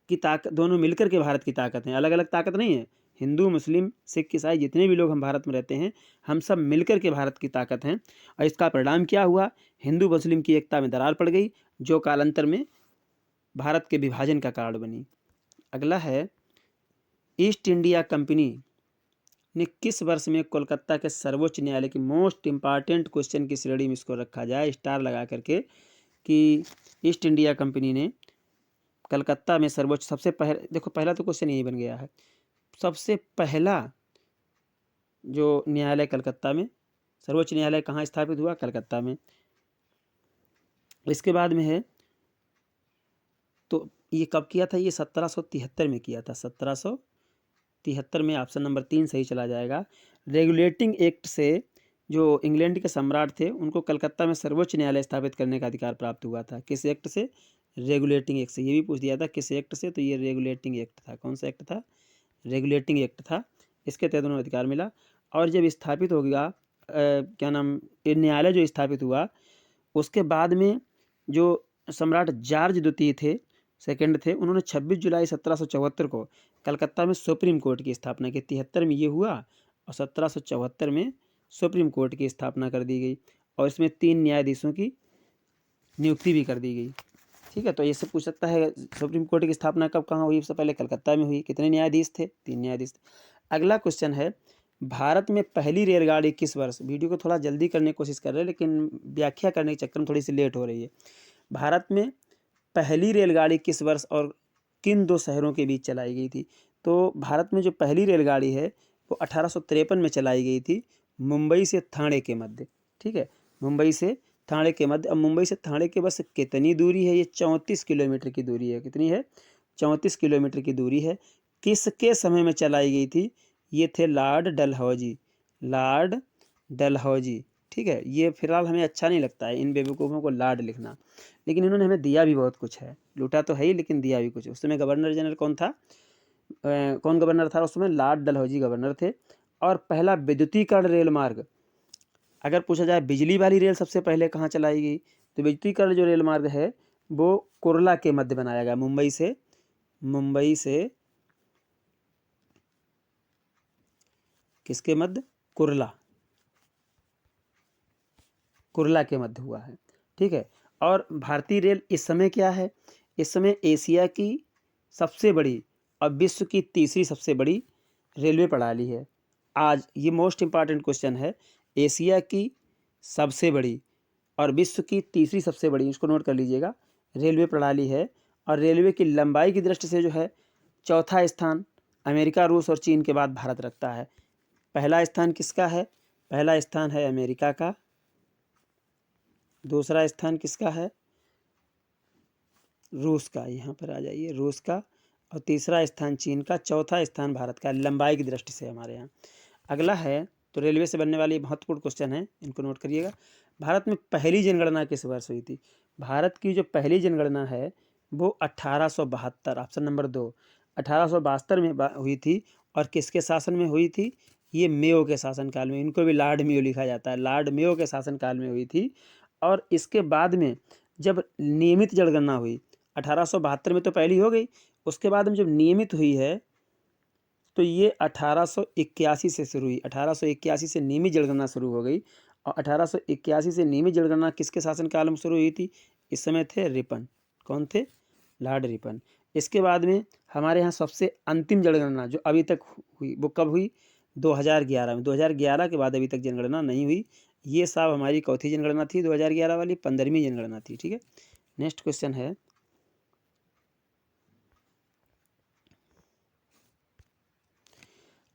की ताकत, दोनों मिलकर के भारत की ताकत हैं, अलग अलग ताकत नहीं है। हिंदू मुस्लिम सिख ईसाई जितने भी लोग हम भारत में रहते हैं, हम सब मिलकर के भारत की ताकत हैं। और इसका परिणाम क्या हुआ? हिंदू मुस्लिम की एकता में दरार पड़ गई, जो कालांतर में भारत के विभाजन का कारण बनी। अगला है, ईस्ट इंडिया कंपनी ने किस वर्ष में कोलकाता के सर्वोच्च न्यायालय की मोस्ट इंपॉर्टेंट क्वेश्चन की श्रेणी में इसको रखा जाए स्टार लगा करके कि ईस्ट इंडिया कंपनी ने कलकत्ता में सर्वोच्च, सबसे पहले देखो पहला तो क्वेश्चन यही बन गया है, सबसे पहला जो न्यायालय कलकत्ता में, सर्वोच्च न्यायालय कहाँ स्थापित हुआ? कलकत्ता में। इसके बाद में है, तो ये कब किया था? ये 1773 में किया था। 1773 में। ऑप्शन नंबर 3 सही चला जाएगा। रेगुलेटिंग एक्ट से जो इंग्लैंड के सम्राट थे उनको कलकत्ता में सर्वोच्च न्यायालय स्थापित करने का अधिकार प्राप्त हुआ था। किस एक्ट से? रेगुलेटिंग एक्ट से। ये भी पूछ दिया था किस एक्ट से, तो ये रेगुलेटिंग एक्ट था। कौन सा एक्ट था? रेगुलेटिंग एक्ट था। इसके तहत उन्हें अधिकार मिला। और जब स्थापित हो गया क्या नाम, ये न्यायालय जो स्थापित हुआ उसके बाद में जो सम्राट जॉर्ज द्वितीय थे, सेकंड थे, उन्होंने 26 जुलाई 1774 को कलकत्ता में सुप्रीम कोर्ट की स्थापना की। 73 में ये हुआ और 1774 में सुप्रीम कोर्ट की स्थापना कर दी गई और इसमें 3 न्यायाधीशों की नियुक्ति भी कर दी गई। ठीक है। तो ये से पूछ सकता है सुप्रीम कोर्ट की स्थापना कब कहाँ हुई? सबसे पहले कलकत्ता में हुई। कितने न्यायाधीश थे? 3 न्यायाधीश। अगला क्वेश्चन है, भारत में पहली रेलगाड़ी किस वर्ष? वीडियो को थोड़ा जल्दी करने की कोशिश कर रहे हैं लेकिन व्याख्या करने के चक्कर में थोड़ी सी लेट हो रही है। भारत में पहली रेलगाड़ी किस वर्ष और किन 2 शहरों के बीच चलाई गई थी? तो भारत में जो पहली रेलगाड़ी है वो 1853 में चलाई गई थी, मुंबई से ठाणे के मध्य। ठीक है, मुंबई से ठाणे के मध्य। अब मुंबई से ठाणे के बस कितनी दूरी है? ये 34 किलोमीटर की दूरी है। कितनी है? 34 किलोमीटर की दूरी है। किसके समय में चलाई गई थी? ये थे लॉर्ड डलहौजी। लॉर्ड डलहौजी। ठीक है। ये फिलहाल हमें अच्छा नहीं लगता है इन बेवकूफ़ों को लॉर्ड लिखना, लेकिन इन्होंने हमें दिया भी बहुत कुछ है। लूटा तो है ही लेकिन दिया भी कुछ। उस समय गवर्नर जनरल कौन था? कौन गवर्नर था उस समय? लॉर्ड डलहौजी गवर्नर थे। और पहला विद्युतीकरण रेल मार्ग, अगर पूछा जाए बिजली वाली रेल सबसे पहले कहाँ चलाई गई, तो विद्युतीकरण जो रेल मार्ग है वो कुर्ला के मध्य बनाया गया। मुंबई से किसके मध्य? कुर्ला के मध्य हुआ है। ठीक है। और भारतीय रेल इस समय क्या है? इस समय एशिया की सबसे बड़ी और विश्व की तीसरी सबसे बड़ी रेलवे प्रणाली है। आज ये मोस्ट इम्पॉर्टेंट क्वेश्चन है। एशिया की सबसे बड़ी और विश्व की तीसरी सबसे बड़ी, इसको नोट कर लीजिएगा, रेलवे प्रणाली है। और रेलवे की लंबाई की दृष्टि से जो है चौथा स्थान अमेरिका, रूस और चीन के बाद भारत रखता है। पहला स्थान किसका है? पहला स्थान है अमेरिका का, दूसरा स्थान किसका है? रूस का। यहाँ पर आ जाइए, रूस का। और तीसरा स्थान चीन का, चौथा स्थान भारत का लंबाई की दृष्टि से हमारे यहाँ। अगला है, तो रेलवे से बनने वाली महत्वपूर्ण क्वेश्चन है, इनको नोट करिएगा। भारत में पहली जनगणना किस वर्ष हुई थी? भारत की जो पहली जनगणना है वो 1872, ऑप्शन नंबर 2, 1872 में हुई थी। और किसके शासन में हुई थी? ये मेयो के शासनकाल में। इनको भी लॉर्ड मेयो लिखा जाता है, लॉर्ड मेयो के शासनकाल में हुई थी। और इसके बाद में जब नियमित जनगणना हुई, 1872 में तो पहली हो गई, उसके बाद में जब नियमित हुई है तो ये 1881 से शुरू हुई। 1881 से नियमित जनगणना शुरू हो गई। और 1881 से नियमित जनगणना किसके शासनकाल में शुरू हुई थी? इस समय थे रिपन। कौन थे? Lord Ripon. इसके बाद में हमारे यहाँ सबसे अंतिम जनगणना जो अभी तक हुई, वो कब हुई? 2011 में। 2011 के बाद अभी तक जनगणना नहीं हुई। ये साहब हमारी चौथी जनगणना थी 2011 वाली, 15वीं जनगणना थी। ठीक है, नेक्स्ट क्वेश्चन है,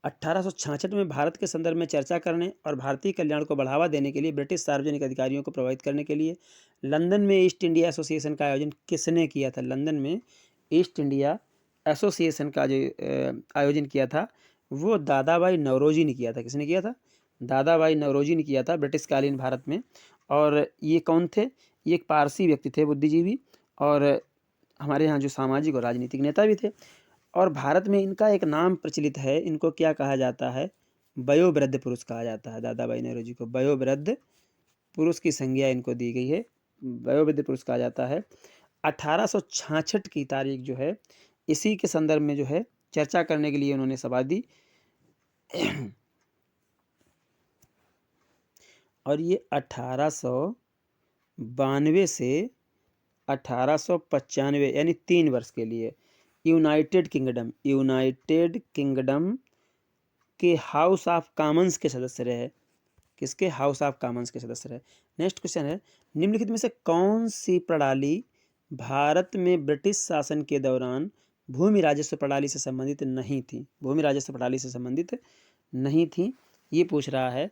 1866 में भारत के संदर्भ में चर्चा करने और भारतीय कल्याण को बढ़ावा देने के लिए ब्रिटिश सार्वजनिक अधिकारियों को प्रभावित करने के लिए लंदन में ईस्ट इंडिया एसोसिएशन का आयोजन किसने किया था? लंदन में ईस्ट इंडिया एसोसिएशन का जो आयोजन किया था वो दादा भाई नौरोजी ने किया था। किसने किया था? दादा भाई नौरोजी ने किया था, ब्रिटिशकालीन भारत में। और ये कौन थे? ये एक पारसी व्यक्ति थे, बुद्धिजीवी, और हमारे यहाँ जो सामाजिक और राजनीतिक नेता भी थे। और भारत में इनका एक नाम प्रचलित है, इनको क्या कहा जाता है? वयोवृद्ध पुरुष कहा जाता है। दादा भाई नौरोजी को वयोवृद्ध पुरुष की संज्ञा इनको दी गई है, वयोवृद्ध पुरुष कहा जाता है। 1866 की तारीख जो है, इसी के संदर्भ में जो है चर्चा करने के लिए उन्होंने सभा दी। और ये 1892 से 1895 यानी 3 वर्ष के लिए यूनाइटेड किंगडम के हाउस ऑफ कॉमन्स के सदस्य रहे। किसके? हाउस ऑफ कॉमन्स के सदस्य रहे। नेक्स्ट क्वेश्चन है, निम्नलिखित में से कौन सी प्रणाली भारत में ब्रिटिश शासन के दौरान भूमि राजस्व प्रणाली से संबंधित नहीं थी? भूमि राजस्व प्रणाली से संबंधित नहीं थी, ये पूछ रहा है।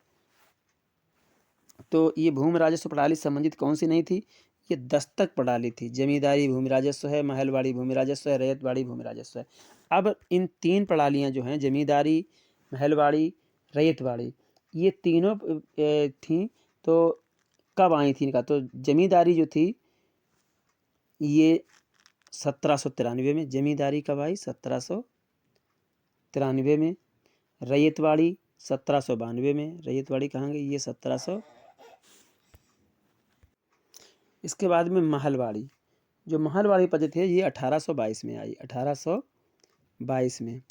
तो ये भूमि राजस्व प्रणाली से संबंधित कौन सी नहीं थी? ये दस्तक प्रणाली थी। जमींदारी भूमि राजस्व है, महलवाड़ी भूमि राजस्व है, रैयतवाड़ी भूमि राजस्व है। अब इन 3 प्रणालियां जो हैं, जमींदारी, महलवाड़ी, रैयतवाड़ी, ये तीनों थी। तो कब आई थी इनका? तो जमींदारी जो थी ये 1793 में। जमींदारी कब आई? 1793 में। रैयतवाड़ी 1792 में। रैयतवाड़ी कहाँ गई? ये 1700। इसके बाद में महलवाड़ी, जो महलवाड़ी पद्धति है ये 1822 में आई। 1822 में।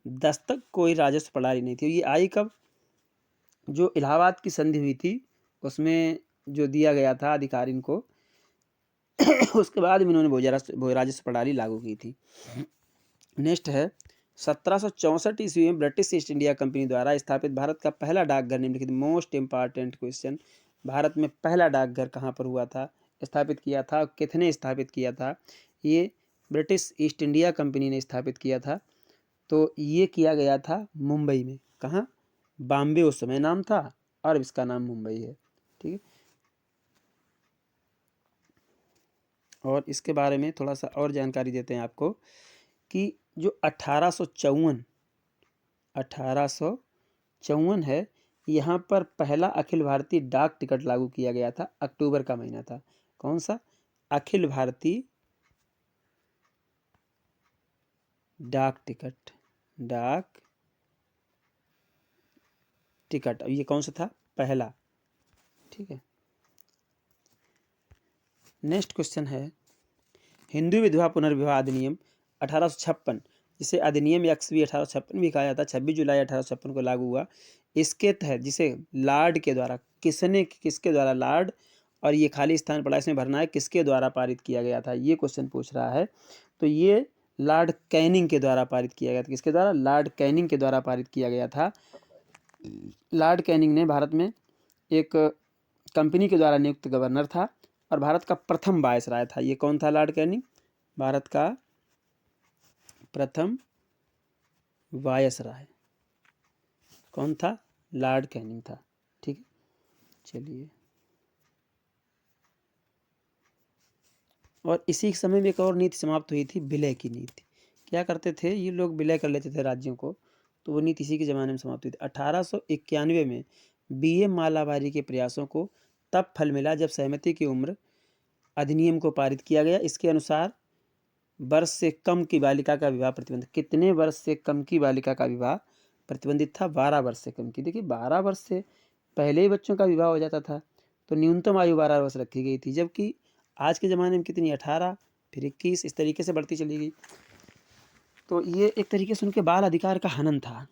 दस्तक कोई राजस्व प्रणाली नहीं थी। ये आई कब? जो इलाहाबाद की संधि हुई थी उसमें जो दिया गया था अधिकार इनको, उसके बाद में इन्होंने भू राजस्व प्रणाली लागू की थी। नेक्स्ट है, 1764 ईस्वी में ब्रिटिश ईस्ट इंडिया कंपनी द्वारा स्थापित भारत का पहला डाकघर निम्नलिखित। मोस्ट इंपॉर्टेंट क्वेश्चन, भारत में पहला डाकघर कहाँ पर हुआ था, स्थापित किया था, कितने स्थापित किया था? ये ब्रिटिश ईस्ट इंडिया कंपनी ने स्थापित किया था। तो ये किया गया था मुंबई में। कहाँ? बॉम्बे उस समय नाम था और इसका नाम मुंबई है। ठीक है, और इसके बारे में थोड़ा सा और जानकारी देते हैं आपको कि जो 1854 है, यहाँ पर पहला अखिल भारतीय डाक टिकट लागू किया गया था। अक्टूबर का महीना था। कौन सा? अखिल भारतीय डाक टिकट। डाक टिकट, ये कौन सा था? पहला। ठीक है, नेक्स्ट क्वेश्चन है, हिंदू विधवा पुनर्विवाह अधिनियम 1856, जिसे अधिनियम एक्सवी 1856 भी कहा जाता है, 26 जुलाई 1856 को लागू हुआ। इसके तहत जिसे लॉर्ड के द्वारा, किसके द्वारा? लॉर्ड, और ये खाली स्थान पड़ा, इसमें भरना है, किसके द्वारा पारित किया गया था? ये क्वेश्चन पूछ रहा है। तो ये लॉर्ड कैनिंग के द्वारा पारित किया गया था। किसके द्वारा? लॉर्ड कैनिंग के द्वारा पारित किया गया था। लॉर्ड कैनिंग ने भारत में एक कंपनी के द्वारा नियुक्त गवर्नर था और भारत का प्रथम वायसराय था। ये कौन था? लॉर्ड कैनिंग, भारत का प्रथम वायसराय कौन था? लॉर्ड कैनिंग था। ठीक है, चलिए। और इसी समय में एक और नीति समाप्त हुई थी, विलय की नीति। क्या करते थे ये लोग? विलय कर लेते थे राज्यों को, तो वो नीति इसी के ज़माने में समाप्त हुई थी। 1891 में BM मालाबारी के प्रयासों को तब फल मिला जब सहमति की उम्र अधिनियम को पारित किया गया। इसके अनुसार वर्ष से कम की बालिका का विवाह प्रतिबंध, कितने वर्ष से कम की बालिका का विवाह प्रतिबंधित था? 12 वर्ष से कम की। देखिए 12 वर्ष से पहले ही बच्चों का विवाह हो जाता था, तो न्यूनतम आयु 12 वर्ष रखी गई थी, जबकि आज के ज़माने में कितनी 18, फिर 21, इस तरीके से बढ़ती चली गई। तो ये एक तरीके से उनके बाल अधिकार का हनन था।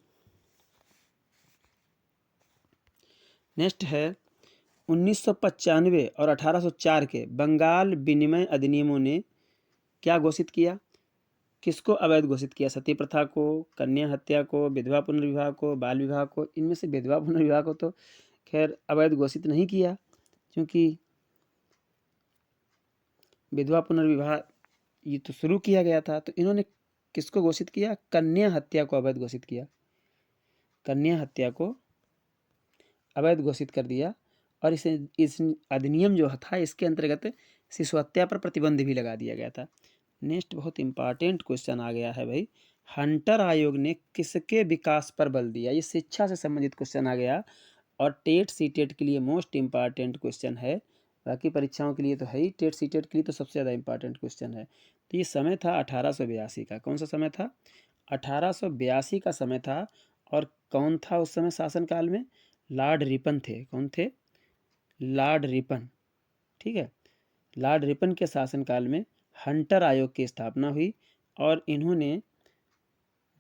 नेक्स्ट है 1995 और 1804 के बंगाल विनिमय अधिनियमों ने क्या घोषित किया? किसको अवैध घोषित किया? सती प्रथा को, कन्या हत्या को, विधवा पुनर्विवाह को, बाल विवाह को। इनमें से विधवा पुनर्विवाह को तो खैर अवैध घोषित नहीं किया, क्योंकि विधवा पुनर्विवाह ये तो शुरू किया गया था। तो इन्होंने किसको घोषित किया? कन्या हत्या को अवैध घोषित किया। कन्या हत्या को अवैध घोषित कर दिया। और इस अधिनियम जो था इसके अंतर्गत शिशु हत्या पर प्रतिबंध भी लगा दिया गया था। नेक्स्ट बहुत इंपॉर्टेंट क्वेश्चन आ गया है भाई, हंटर आयोग ने किसके विकास पर बल दिया? ये शिक्षा से संबंधित क्वेश्चन आ गया और टेट सीटेट के लिए मोस्ट इंपॉर्टेंट क्वेश्चन है। बाकी परीक्षाओं के लिए तो है ही, टेट सीटेट के लिए तो सबसे ज़्यादा इंपॉर्टेंट क्वेश्चन है। तो ये समय था 1882 का। कौन सा समय था? 1882 का समय था। और कौन था उस समय शासनकाल में? लॉर्ड रिपन थे। कौन थे? Lord Ripon. ठीक है, लॉर्ड रिपन के शासनकाल में हंटर आयोग की स्थापना हुई और इन्होंने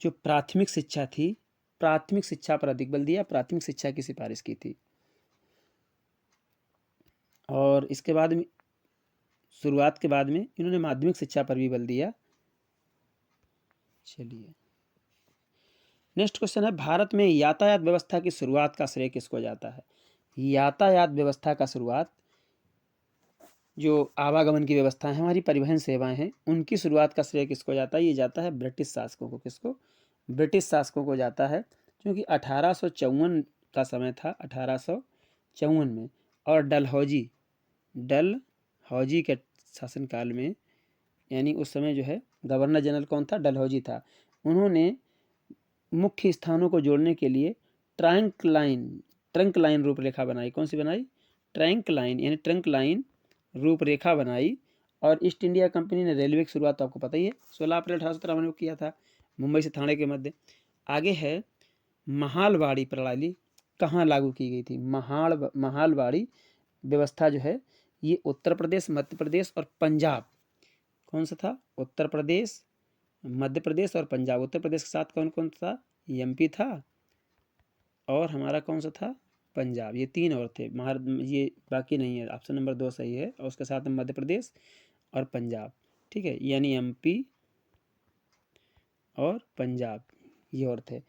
जो प्राथमिक शिक्षा थी, प्राथमिक शिक्षा पर अधिक बल दिया, प्राथमिक शिक्षा की सिफारिश की थी। और इसके बाद में शुरुआत के बाद में इन्होंने माध्यमिक शिक्षा पर भी बल दिया। चलिए नेक्स्ट क्वेश्चन है, भारत में यातायात व्यवस्था की शुरुआत का श्रेय किसको जाता है? यातायात व्यवस्था का शुरुआत, जो आवागमन की व्यवस्था है, हमारी परिवहन सेवाएं हैं, उनकी शुरुआत का श्रेय किसको जाता है? ये जाता है ब्रिटिश शासकों को। किसको? ब्रिटिश शासकों को जाता है, क्योंकि 1854 का समय था, 1854 में। और डलहौजी के शासनकाल में, यानी उस समय जो है गवर्नर जनरल कौन था? डलहौजी था। उन्होंने मुख्य स्थानों को जोड़ने के लिए ट्रंक लाइन रूपरेखा बनाई। कौन सी बनाई? ट्रंक लाइन, यानी ट्रंक लाइन रूपरेखा बनाई। और ईस्ट इंडिया कंपनी ने रेलवे की शुरुआत तो आपको पता ही है, 16 अप्रैल 1817 में किया था, मुंबई से थाने के मध्य। आगे है महालवाड़ी प्रणाली कहाँ लागू की गई थी? महालवाड़ी व्यवस्था जो है ये उत्तर प्रदेश, मध्य प्रदेश और पंजाब, कौन सा था? उत्तर प्रदेश, मध्य प्रदेश और पंजाब। उत्तर प्रदेश के साथ कौन कौन था? एमपी था और हमारा कौन सा था? पंजाब। ये तीन और थे, ये बाकी नहीं है। ऑप्शन नंबर 2 सही है। और उसके साथ में मध्य प्रदेश और पंजाब। ठीक है, यानी एमपी और पंजाब ये और थे।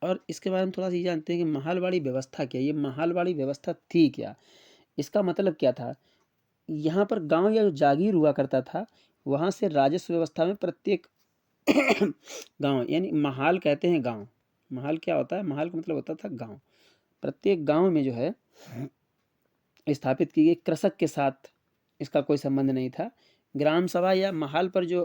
और इसके बारे में थोड़ा सा ये जानते हैं कि महालवाड़ी व्यवस्था क्या है। ये महालवाड़ी व्यवस्था थी क्या? इसका मतलब क्या था? यहाँ पर गांव या जो जागीर हुआ करता था, वहाँ से राजस्व व्यवस्था में प्रत्येक गांव, यानी महाल कहते हैं गांव। महाल क्या होता है? महाल का मतलब होता था गांव। प्रत्येक गांव में जो है स्थापित की गई, कृषक के साथ इसका कोई संबंध नहीं था। ग्राम सभा या महाल पर जो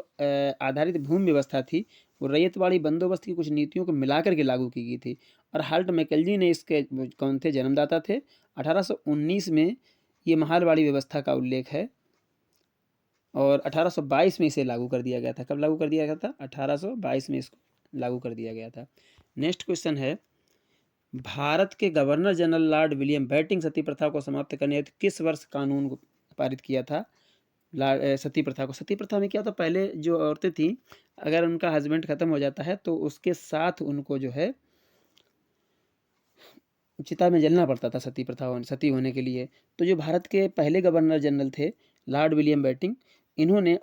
आधारित भूमि व्यवस्था थी, वो रैयतवाड़ी बंदोबस्त की कुछ नीतियों को मिलाकर के लागू की गई थी। और हाल्ट मैकेंजी ने इसके कौन थे? जन्मदाता थे। 1819 में ये महालवाड़ी व्यवस्था का उल्लेख है और 1822 में इसे लागू कर दिया गया था। कब लागू कर दिया गया था? 1822 में इसको लागू कर दिया गया था। नेक्स्ट क्वेश्चन है, भारत के governor general lord William Bentinck sati प्रथा को समाप्त करने हेतु किस वर्ष कानून को पारित किया था? सती प्रथा को। सती प्रथा में क्या था? पहले जो औरतें थीं, अगर उनका हस्बैंड खत्म हो जाता है तो उसके साथ उनको जो है चिता में जलना पड़ता था सती होने के लिए। तो जो भारत के पहले गवर्नर जनरल थे लॉर्ड विलियम बेंटिंक, इन्होंने